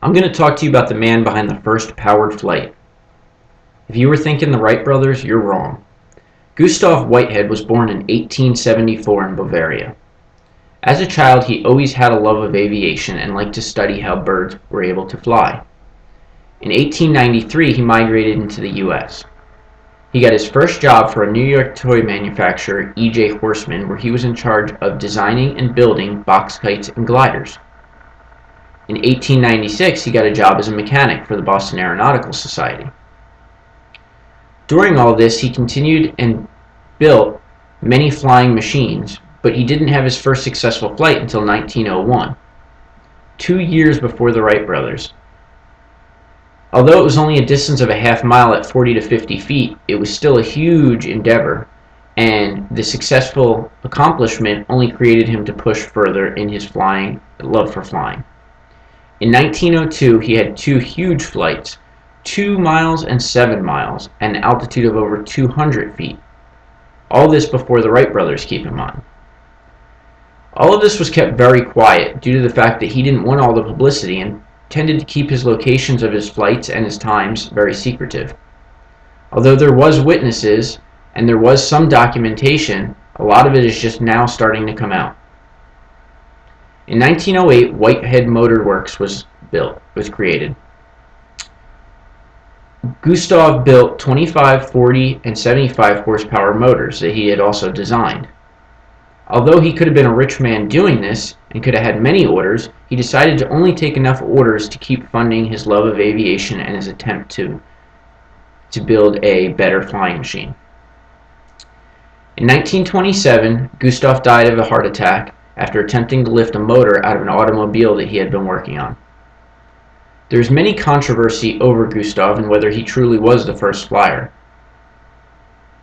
I'm going to talk to you about the man behind the first powered flight. If you were thinking the Wright brothers, you're wrong. Gustave Whitehead was born in 1874 in Bavaria. As a child, he always had a love of aviation and liked to study how birds were able to fly. In 1893, he migrated into the U.S. He got his first job for a New York toy manufacturer, E.J. Horseman, where he was in charge of designing and building box kites and gliders. In 1896, he got a job as a mechanic for the Boston Aeronautical Society. During all this, he continued and built many flying machines, but he didn't have his first successful flight until 1901, 2 years before the Wright brothers. Although it was only a distance of a half mile at 40 to 50 feet, it was still a huge endeavor, and the successful accomplishment only created him to push further in his love for flying. In 1902, he had two huge flights, 2 miles and 7 miles, at an altitude of over 200 feet. All this before the Wright brothers, keep in mind. All of this was kept very quiet due to the fact that he didn't want all the publicity and tended to keep his locations of his flights and his times very secretive. Although there was witnesses and there was some documentation, a lot of it is just now starting to come out. In 1908, Whitehead Motor Works was created. Gustave built 25, 40, and 75 horsepower motors that he had also designed. Although he could have been a rich man doing this and could have had many orders, he decided to only take enough orders to keep funding his love of aviation and his attempt to build a better flying machine. In 1927, Gustave died of a heart attack after attempting to lift a motor out of an automobile that he had been working on. There is many controversy over Gustave and whether he truly was the first flyer.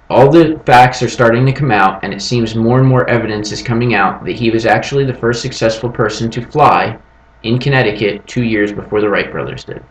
All the facts are starting to come out, and it seems more and more evidence is coming out that he was actually the first successful person to fly in Connecticut 2 years before the Wright brothers did.